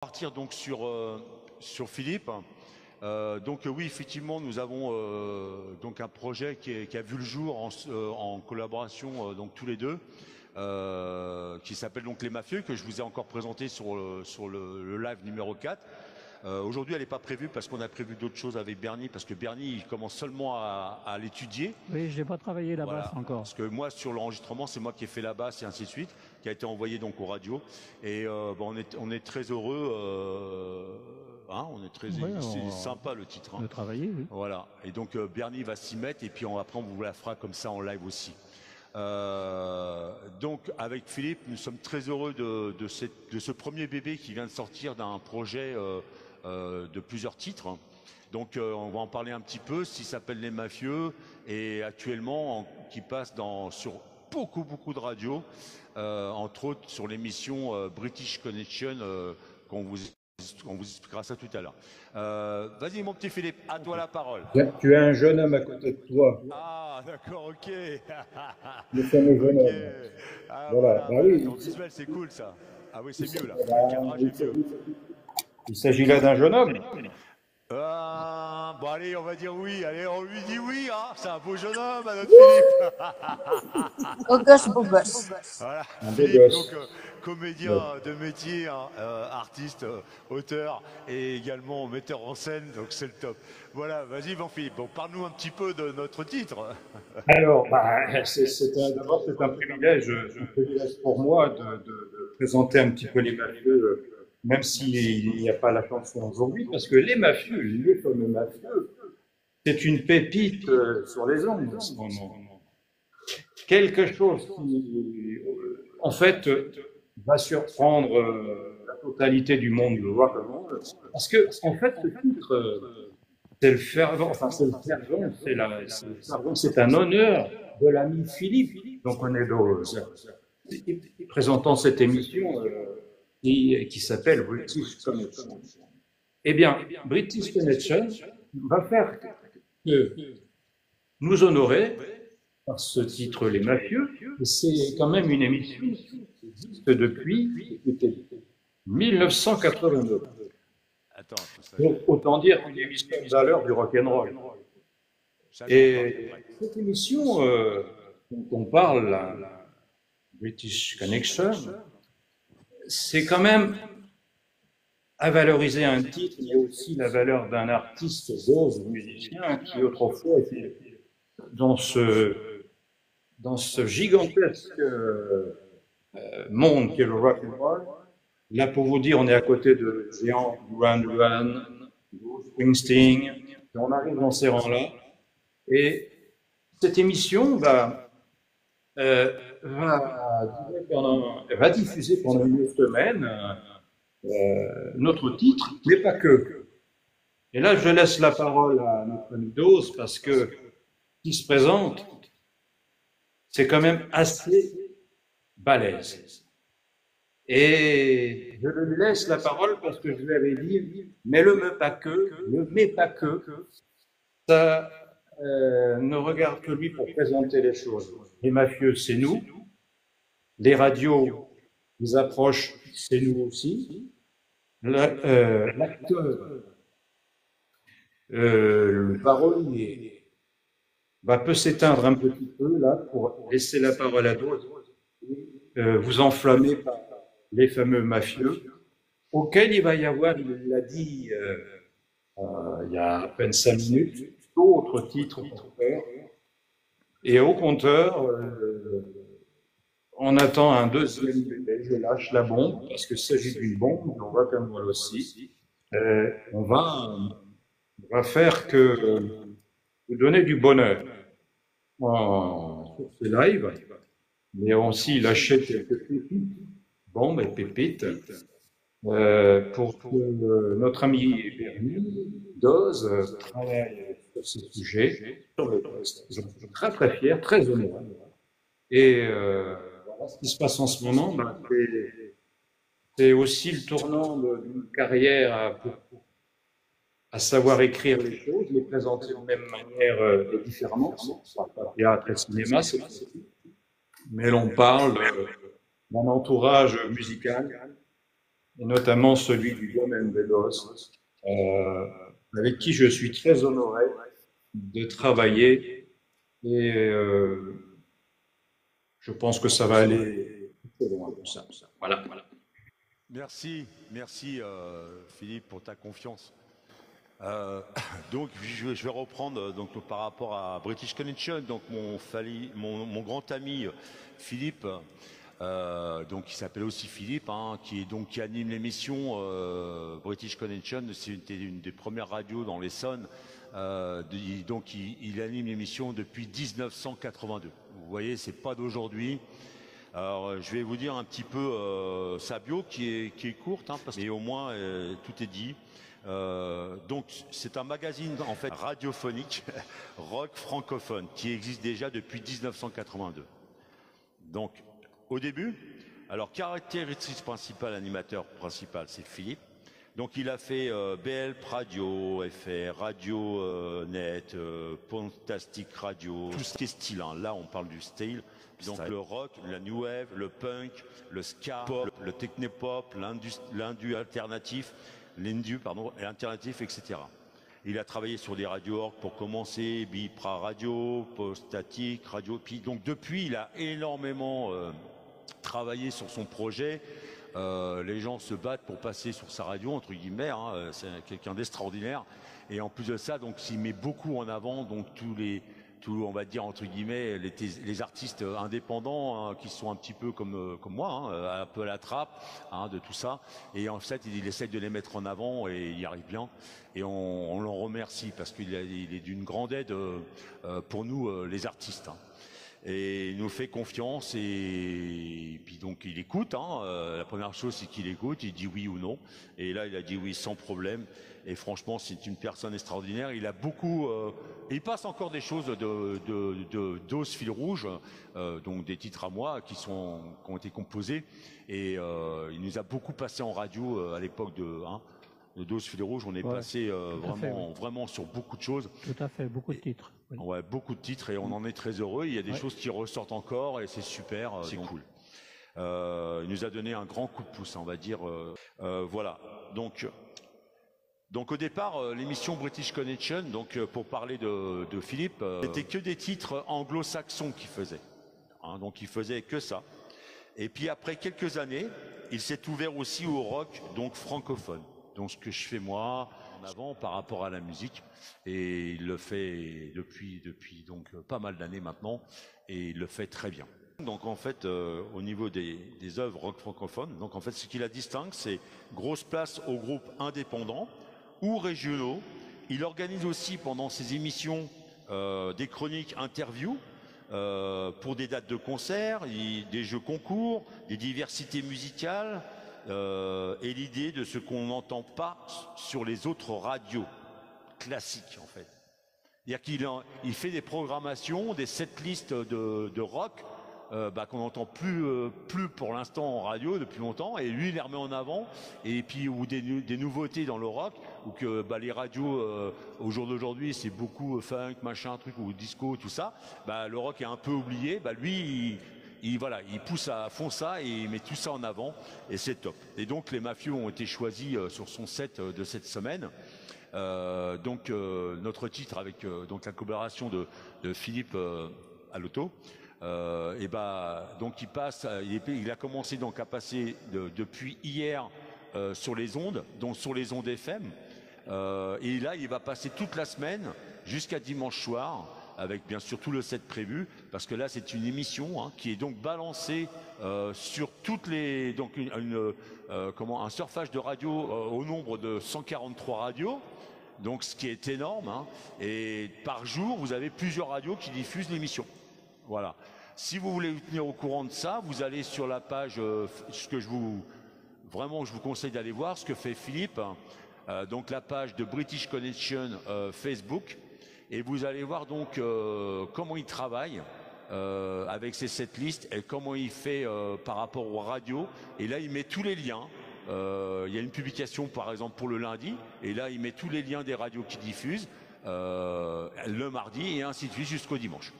Partir donc sur Philippe. Oui, effectivement, nous avons donc un projet qui a vu le jour en collaboration donc tous les deux, qui s'appelle donc Les Mafieux, que je vous ai encore présenté sur le live numéro 4. Aujourd'hui, elle n'est pas prévue parce qu'on a prévu d'autres choses avec Bernie, parce que Bernie, il commence seulement à l'étudier. Oui, je n'ai pas travaillé la basse encore. Parce que moi, sur l'enregistrement, c'est moi qui ai fait la basse et ainsi de suite, qui a été envoyé donc aux radios. Et on est très heureux. C'est sympa le titre. De travailler, oui. Voilà. Et donc Bernie va s'y mettre et puis après on vous la fera comme ça en live aussi. Donc avec Philippe, nous sommes très heureux de ce premier bébé qui vient de sortir d'un projet de plusieurs titres. Donc on va en parler un petit peu, s'il s'appelle Les Mafieux, et actuellement qui passe sur beaucoup de radios, entre autres sur l'émission British Connection, qu'on vous expliquera ça tout à l'heure. Vas-y mon petit Philippe, à toi la parole. Tu as un jeune homme à côté de toi. Ah d'accord, ok. Le fameux jeune homme. Ah, voilà. Bah oui. Ton visuel c'est cool ça. Ah oui, c'est mieux là. Le cadrage est mieux. Il s'agit là d'un jeune homme. Bon allez, on va dire oui. Allez, on lui dit oui. Hein. C'est un beau jeune homme, à notre Philippe. Beau gosse, beau gosse. Voilà. Un beau Philippe, gosse. donc comédien de métier, hein, artiste, auteur et également metteur en scène. Donc c'est le top. Voilà, vas-y, Jean-Philippe. Bon, parle-nous un petit peu de notre titre. Alors, d'abord, c'est un privilège pour moi de présenter un petit peu Les Mafieux, même s'il n'y a pas la chanson aujourd'hui, parce que Les Mafieux, les fameux mafieux, c'est une pépite sur les ondes en ce moment. Quelque chose qui, en fait, va surprendre la totalité du monde du rock and roll, parce que, en fait, ce titre, c'est le fervent, c'est un honneur de l'ami Philippe, dont on est présentant cette émission qui s'appelle British Connection. Eh bien, British Connection va faire que nous honorer par ce titre Les Mafieux. C'est quand même une émission qui existe depuis 1982. Donc, autant dire une émission de valeur du rock'n'roll. Et cette émission dont on parle, la British Connection, c'est quand même à valoriser un titre, mais aussi la valeur d'un artiste, d'un musicien qui autrefois était dans ce gigantesque monde qu'est le rock'n'roll. Là, pour vous dire, on est à côté de géants Duran Duran, Springsteen, et on arrive dans ces rangs-là. Et cette émission va diffuser pendant une semaine notre titre, mais pas que. Et là, je laisse la parole à notre ami Dose, parce que ce qui se présente, c'est quand même assez balèze. Et je lui laisse la parole parce que je lui avais dit, mais le mais pas que, ça ne regarde que lui pour présenter les choses. Les mafieux, c'est nous. Les radios, les approches, c'est nous aussi. L'acteur, le parolier, peut s'éteindre un petit peu là pour laisser la parole à d'autres. Vous enflammez par les fameux mafieux, auxquels il va y avoir, il l'a dit il y a à peine 5 minutes, d'autres titres pour faire. Et au compteur, on attend un deuxième bébé. Je lâche la bombe, parce qu'il s'agit d'une bombe, on va comme moi aussi. On va faire que vous donner du bonheur sur ces lives, mais aussi lâcher quelques pépites, bombes et pépites, pour que notre ami Bernie Dose travaille sur ce sujet. Je suis très fier, très honoré. Et ce qui se passe en ce moment, c'est aussi le tournant d'une carrière à savoir écrire les choses, les présenter de même manière et différemment. Pas théâtre et cinéma, c'est possible. Mais l'on parle d'un entourage musical et notamment celui du domaine des DOS, avec qui je suis très honoré de travailler et je pense que ça va aller très loin pour ça. Voilà. Merci, merci Philippe pour ta confiance. Donc je vais reprendre donc par rapport à British Connection, donc mon grand ami Philippe, donc qui s'appelle aussi Philippe, hein, qui anime l'émission British Connection. C'était une des premières radios dans l'Essonne. Donc il anime l'émission depuis 1982. Vous voyez, c'est pas d'aujourd'hui. Alors je vais vous dire un petit peu sa bio qui est courte, hein, mais au moins tout est dit. Donc c'est un magazine en fait radiophonique rock francophone qui existe déjà depuis 1982. Donc au début, alors caractéristique principale, animateur principal, c'est Philippe. Donc il a fait BL Radio, FR, Radio Net, Fantastic Radio, tout ce qui est style. Hein. Là on parle du style. Donc le rock, la new wave, le punk, le ska, pop, le technopop, l'indu alternatif, alternatif, etc. Il a travaillé sur des radios org pour commencer, Bipra Radio, Postatic Radio. Puis donc depuis, il a énormément travaillé sur son projet. Les gens se battent pour passer sur sa radio, entre guillemets. Hein, c'est quelqu'un d'extraordinaire. Et en plus de ça, donc s'il met beaucoup en avant donc on va dire entre guillemets les artistes indépendants hein, qui sont un petit peu comme moi, hein, un peu à la trappe hein, de tout ça. Et en fait, il essaie de les mettre en avant et il y arrive bien. Et on l'en remercie parce qu'il est d'une grande aide pour nous les artistes. Hein. Et il nous fait confiance et puis donc il écoute. Hein, la première chose c'est qu'il écoute, il dit oui ou non. Et là il a dit oui sans problème. Et franchement c'est une personne extraordinaire. Il a beaucoup, il passe encore des choses d'os fil rouge, donc des titres à moi qui ont été composés. Et il nous a beaucoup passé en radio à l'époque de Dos Fil Rouge. On est passé vraiment sur beaucoup de choses. Tout à fait, beaucoup de titres. Oui. Ouais, beaucoup de titres et on en est très heureux. Il y a des choses qui ressortent encore et c'est super, c'est cool. Il nous a donné un grand coup de pouce, on va dire. Voilà. Donc au départ, l'émission British Connection, donc pour parler de Philippe, c'était que des titres anglo-saxons qu'il faisait. Hein, donc il faisait que ça. Et puis après quelques années, il s'est ouvert aussi au rock, donc francophone. Donc ce que je fais moi en avant par rapport à la musique, et il le fait depuis donc pas mal d'années maintenant, et il le fait très bien. Donc en fait au niveau des œuvres rock francophones, donc en fait ce qui la distingue, c'est grosse place aux groupes indépendants ou régionaux. Il organise aussi pendant ses émissions des chroniques interviews pour des dates de concerts, des jeux concours, des diversités musicales. Et l'idée de ce qu'on n'entend pas sur les autres radios classiques en fait. C'est-à-dire qu'il fait des programmations, des setlists de rock qu'on n'entend plus pour l'instant en radio depuis longtemps, et lui il les remet en avant, et puis ou des nouveautés dans le rock, ou que les radios au jour d'aujourd'hui c'est beaucoup funk, machin, truc, ou disco, tout ça, le rock est un peu oublié, lui il pousse à fond ça et il met tout ça en avant et c'est top. Et donc les mafieux ont été choisis sur son set de cette semaine. Notre titre avec donc la collaboration de Philippe Alotto. Donc il a commencé donc à passer depuis hier sur les ondes, donc sur les ondes FM. Et là il va passer toute la semaine jusqu'à dimanche soir, avec bien sûr tout le set prévu, parce que là c'est une émission qui est donc balancée sur toutes les un surfage de radio au nombre de 143 radios, donc ce qui est énorme, hein, et par jour vous avez plusieurs radios qui diffusent l'émission. Voilà. Si vous voulez vous tenir au courant de ça, vous allez sur la page, je vous conseille d'aller voir ce que fait Philippe, donc la page de British Connection Facebook. Et vous allez voir donc comment il travaille avec ses setlists et comment il fait par rapport aux radios. Et là, il met tous les liens. Il y a une publication, par exemple, pour le lundi. Et là, il met tous les liens des radios qui diffusent le mardi et ainsi de suite jusqu'au dimanche.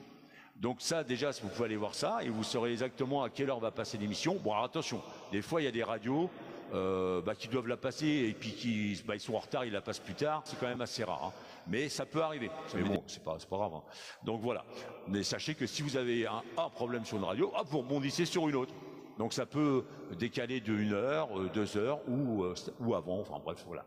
Donc ça, déjà, vous pouvez aller voir ça et vous saurez exactement à quelle heure va passer l'émission. Bon, alors attention, des fois, il y a des radios qui doivent la passer et puis qui ils sont en retard, ils la passent plus tard. C'est quand même assez rare, hein. Mais ça peut arriver. Mais bon, c'est pas grave, hein. Donc voilà. Mais sachez que si vous avez un problème sur une radio, hop, vous rebondissez sur une autre. Donc ça peut décaler de 1 heure, 2 heures ou avant. Enfin bref, voilà.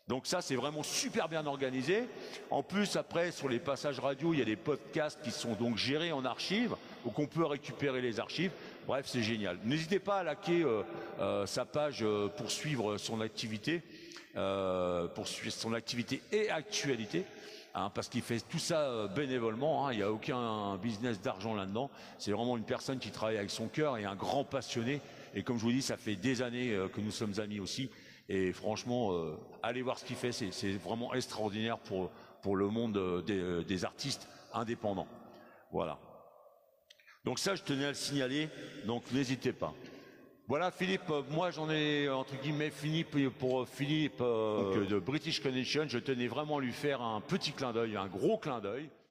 Donc ça, c'est vraiment super bien organisé. En plus, après, sur les passages radio, il y a des podcasts qui sont donc gérés en archives, donc on peut récupérer les archives. Bref, c'est génial. N'hésitez pas à liker sa page pour suivre son activité, et actualité, hein, parce qu'il fait tout ça bénévolement, hein. Il n'y a aucun business d'argent là-dedans. C'est vraiment une personne qui travaille avec son cœur et un grand passionné. Et comme je vous dis, ça fait des années que nous sommes amis aussi. Et franchement, allez voir ce qu'il fait, c'est vraiment extraordinaire pour le monde des artistes indépendants. Voilà. Donc ça, je tenais à le signaler, donc n'hésitez pas. Voilà Philippe, moi j'en ai entre guillemets fini pour Philippe de British Connection. Je tenais vraiment à lui faire un petit clin d'œil, un gros clin d'œil.